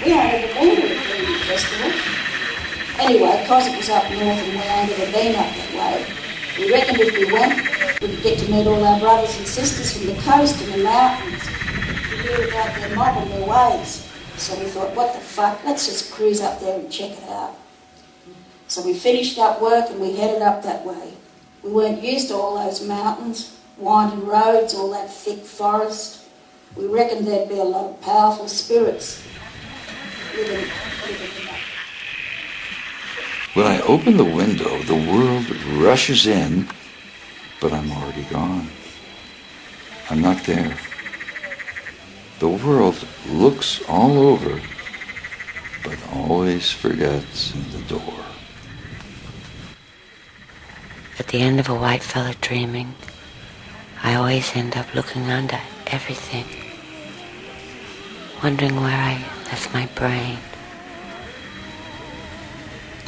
We ain't ever been to a Fringe festival. Anyway, because it was up north and we ain't ever been up that way, we reckoned if we went, we could get to meet all our brothers and sisters from the coast and the mountains, to hear about their mob and their ways. So we thought, what the fuck, let's just cruise up there and check it out. So we finished up work and we headed up that way. We weren't used to all those mountains, winding roads, all that thick forest. We reckoned there'd be a lot of powerful spirits living in that. When I open the window, the world rushes in, but I'm already gone. I'm not there. The world looks all over, but always forgets the door. At the end of a white fella dreaming, I always end up looking under everything, wondering where I left my brain.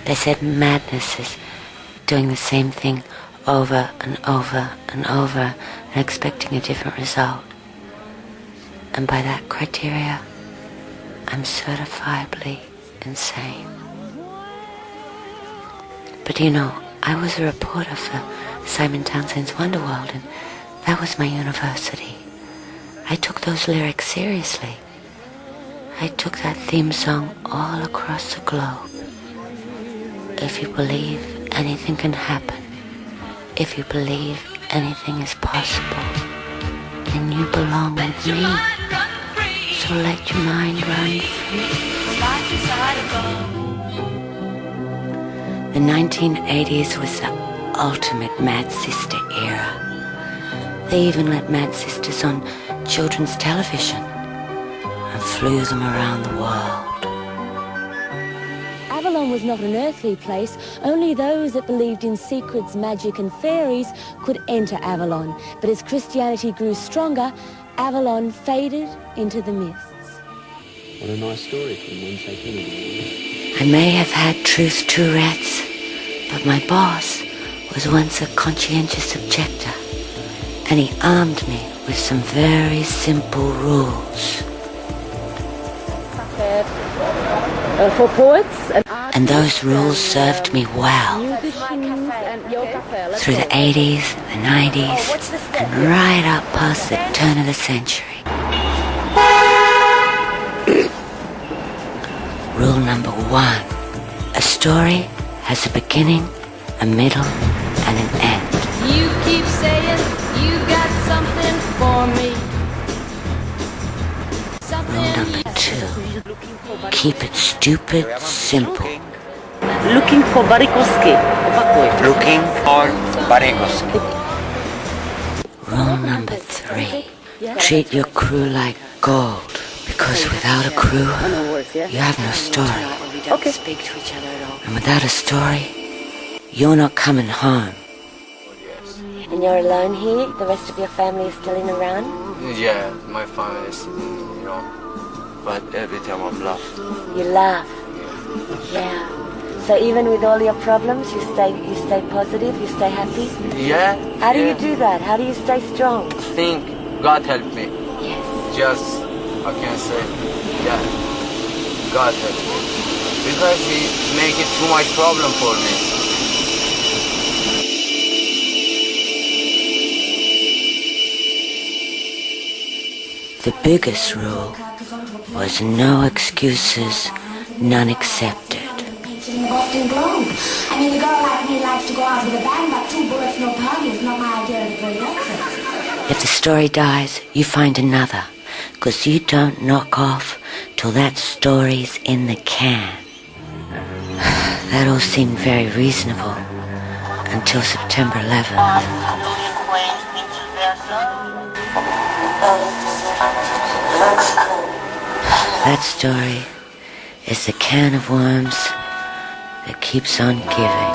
They said madness is doing the same thing over and over and over and expecting a different result. And by that criteria, I'm certifiably insane. But you know, I was a reporter for Simon Townsend's Wonderworld, and that was my university. I took those lyrics seriously. I took that theme song all across the globe. If you believe anything can happen, if you believe anything is possible, then you belong with me. So let your mind run free. The 1980s was the ultimate Mad Sister era. They even let Mad Sisters on children's television and flew them around the world. Avalon was not an earthly place. Only those that believed in secrets, magic and fairies could enter Avalon. But as Christianity grew stronger, Avalon faded into the mists. What a nice story from Wednesday Kennedy. I may have had truth Tourette's, but my boss was once a conscientious objector, and he armed me with some very simple rules. For poets And those rules served me well through the 80s, the 90s, and right up past the turn of the century. Rule number 1. A story has a beginning, a middle, and an end. You keep saying you got something for me. Rule number 2. Keep it stupid simple. Looking for Barikoski. Looking for Barikoski. Rule number 3. Treat your crew like gold, because without a crew, you have no story. Okay. Speak to each other at all. And without a story, you're not coming home. And you're alone here? The rest of your family is still in Iran? Yeah, my family is in Iran. But every time I'm laugh. You laugh? Yeah. So even with all your problems, you stay positive, you stay happy? Yeah. How do you do that? How do you stay strong? Think God help me. Yes. Just, I can say, yeah, God help me. Because He make it too much problem for me. The biggest rule was no excuses, none accepted. Often blown. I mean, a girl like me likes to go out with a bang, but 2 bullets, no party is not my idea of a great exit. If the story dies, you find another, 'cause you don't knock off till that story's in the can. That all seemed very reasonable until September 11th. That story is the can of worms that keeps on giving.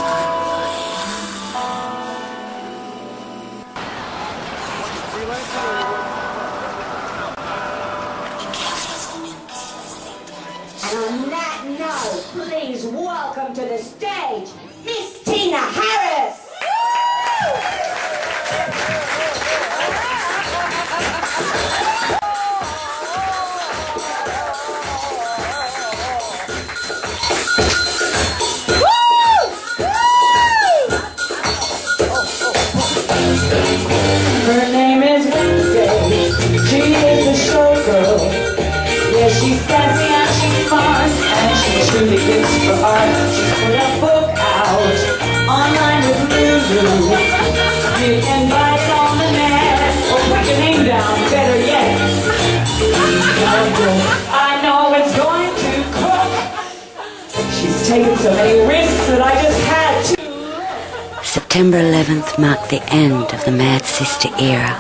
And on that note, please welcome to the stage, Miss Tina Harris! She's sassy and she's fun, and she's really good for art. She's put a book out online with Lulu. You can buy it on the net, or put your name down, better yet. I know it's going to cook. She's taken so many risks that I just had to. September 11th marked the end of the Mad Sister era.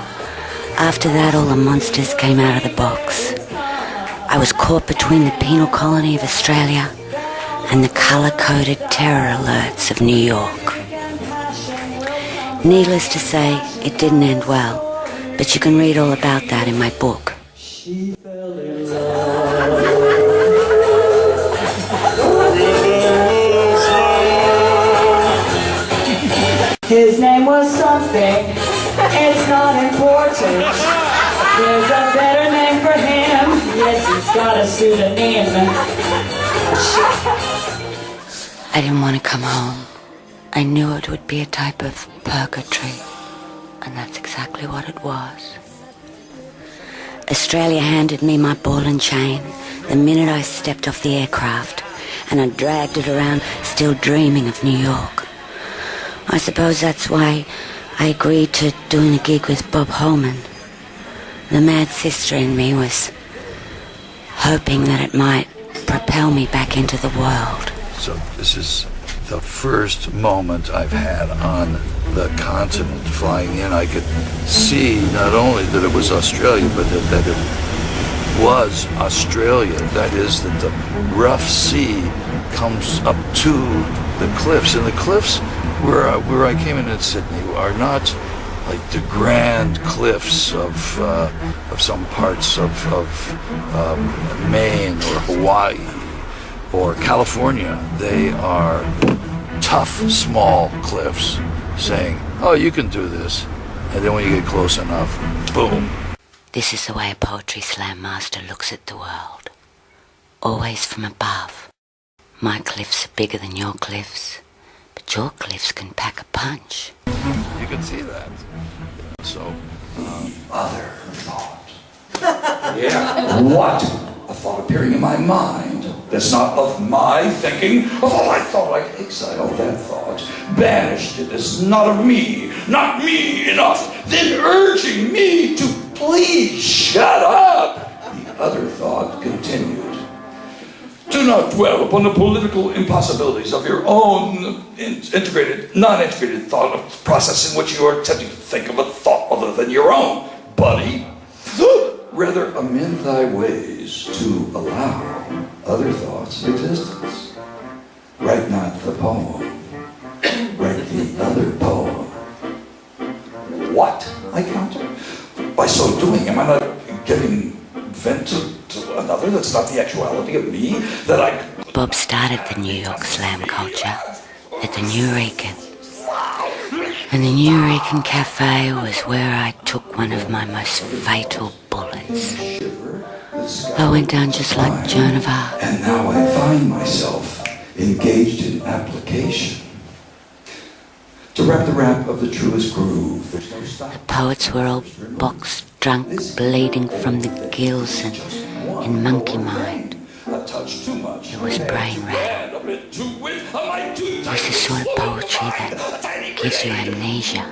After that, all the monsters came out of the box. I was caught between the penal colony of Australia and the colour-coded terror alerts of New York. Needless to say, it didn't end well, but you can read all about that in my book. She fell in love. His name was something, it's not important. There's a better name for him, yes, he's got a pseudonym. I didn't want to come home. I knew it would be a type of purgatory, and that's exactly what it was. Australia handed me my ball and chain the minute I stepped off the aircraft, and I dragged it around, still dreaming of New York. I suppose that's why I agreed to doing a gig with Bob Holman. The Mad Sister in me was hoping that it might propel me back into the world. So this is the first moment I've had on the continent flying in. I could see not only that it was Australia, but that it was Australia. That is, that the rough sea comes up to the cliffs. And the cliffs where I came in Sydney are not like the grand cliffs of some parts of Maine or Hawaii or California. They are tough, small cliffs saying, oh, you can do this. And then when you get close enough, boom. This is the way a poetry slam master looks at the world. Always from above. My cliffs are bigger than your cliffs, but your cliffs can pack a punch. You can see that. So, other thought. Yeah. What? A thought appearing in my mind that's not of my thinking. Oh, I thought I'd exile that thought, banished it as not of me, not me enough, then urging me to please shut up. The other thought continued. Do not dwell upon the political impossibilities of your own non-integrated thought process in which you are attempting to think of a thought other than your own, buddy. Rather amend thy ways to allow other thoughts existence. Write not the poem, write the other poem. What? I counter. By so doing, am I not giving vent to another that's not the actuality of me? That I... Bob started the New York slam culture at the Nuyorican. And the Nuyorican Cafe was where I took one of my most fatal bullets. I went down just like Joan of Arc. And now I find myself engaged in application. To rap the rap of the truest groove. The poets were all box drunk, bleeding from the gills and in monkey mind. It was brain rattle. It was the sort of poetry that gives you amnesia.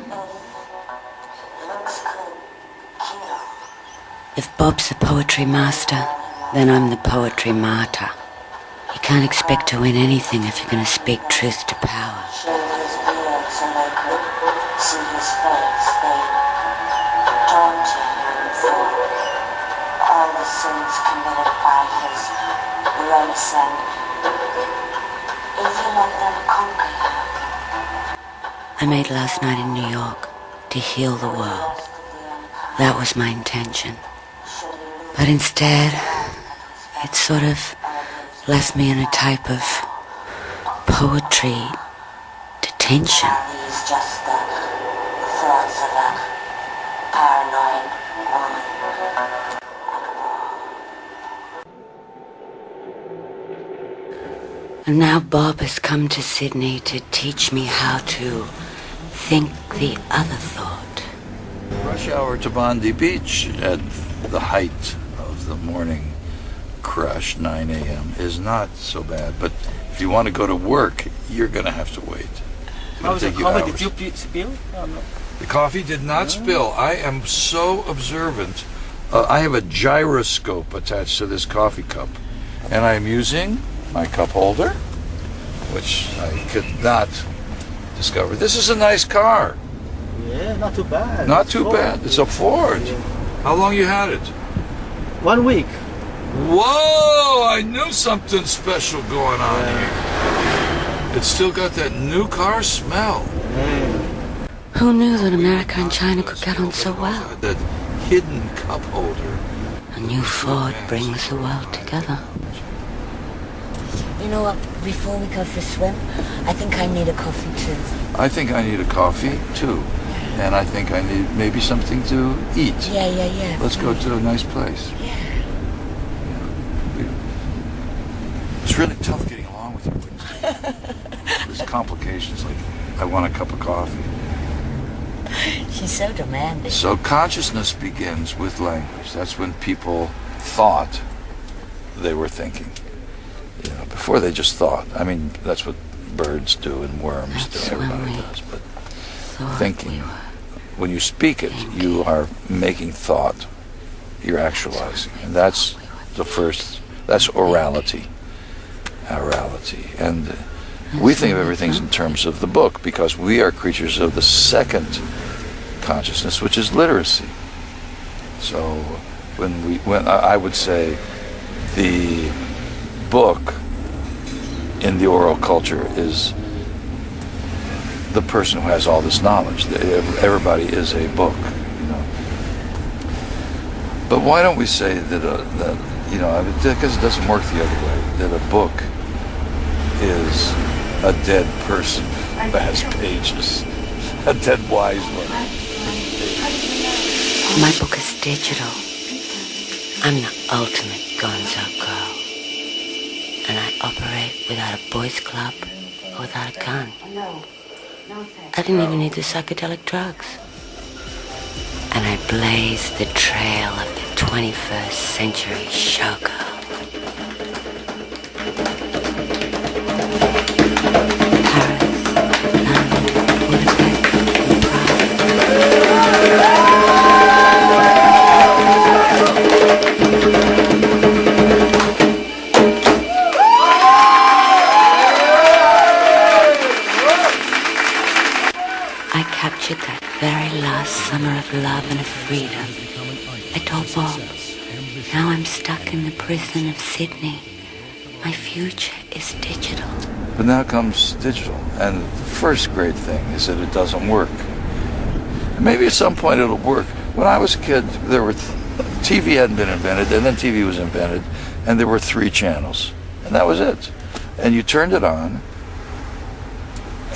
If Bob's the poetry master, then I'm the poetry martyr. You can't expect to win anything if you're going to speak truth to power. I made last night in New York to heal the world. That was my intention. But instead, it sort of left me in a type of poetry detention. Just the thoughts of a paranoid woman. And now Bob has come to Sydney to teach me how to think the other thought. Rush hour to Bondi Beach at the height of the morning crush, 9 a.m., is not so bad. But if you want to go to work, you're going to have to wait. How was the coffee? Did you spill? Oh, no. The coffee did not spill. I am so observant. I have a gyroscope attached to this coffee cup. And I'm using my cup holder, which I could not discover. This is a nice car. Yeah, not too bad. Not too bad. It's a Ford. Yeah. How long you had it? 1 week. Whoa! I knew something special going on here. It's still got that new car smell. Who knew that America and China could get on so well? That hidden cup holder. A new Ford brings the world together. You know what? Before we go for a swim, I think I need a coffee too. I think I need a coffee too. And I think I need maybe something to eat. Yeah. Let's go to a nice place. Yeah. It's really tough getting along with you. There's complications like, I want a cup of coffee. She's so demanding. So consciousness begins with language. That's when people thought they were thinking. You know, before they just thought. I mean, that's what birds do and worms do. Everybody does. But thinking, when you speak it, you are making thought. You're actualizing. And that's the first, that's orality. Orality. And we think of everything in terms of the book because we are creatures of the second consciousness, which is literacy. So when I would say the book in the oral culture is the person who has all this knowledge. Everybody is a book, you know. But why don't we say that you know, because it doesn't work the other way, that a book is a dead person who has pages, a dead wise one. My book is digital. I'm the ultimate gonzo girl. And I operate without a boys club or without a gun. I didn't even need the psychedelic drugs. And I blazed the trail of the 21st century showgirl. I captured that very last summer of love and of freedom. I told Bob, now I'm stuck in the prison of Sydney. My future is digital. But now comes digital, and the first great thing is that it doesn't work. And maybe at some point it'll work. When I was a kid, there were TV hadn't been invented, and then TV was invented, and there were 3 channels, and that was it. And you turned it on,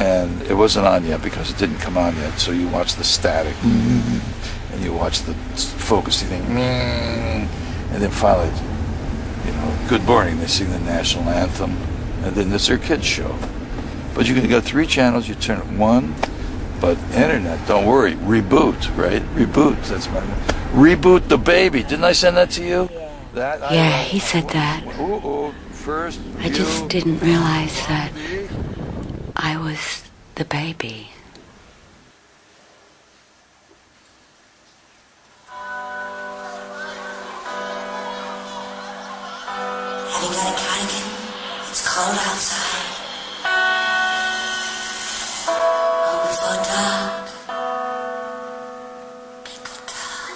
and it wasn't on yet because it didn't come on yet. So you watch the static, and you watch the focusy thing, and then finally, you know, good morning. They sing the national anthem, and then it's their kids show. But you can go 3 channels. You turn it 1, but internet. Don't worry, reboot, right? Reboot. That's my reboot the baby. Didn't I send that to you? Yeah, he said that. First. I just didn't realize that I was the baby. Have you got a cardigan? It's cold outside. Oh, before dark. Be good girl.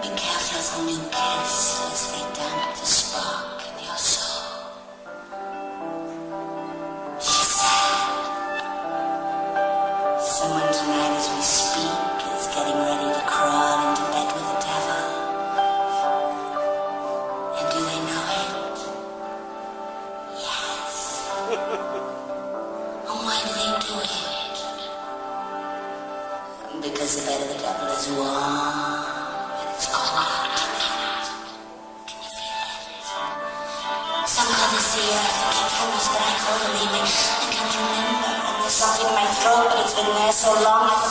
Be careful of whom you kiss, lest they damp the spark in your soul. She said, someone tonight as we speak is getting ready to crawl into bed with the devil. And do they know it? Yes. And why do they do it? Because the bed of the devil is warm and it's cold. see you as forgetfulness, but I call the leaving. I can't remember. There's something in my throat, but it's been there so long. I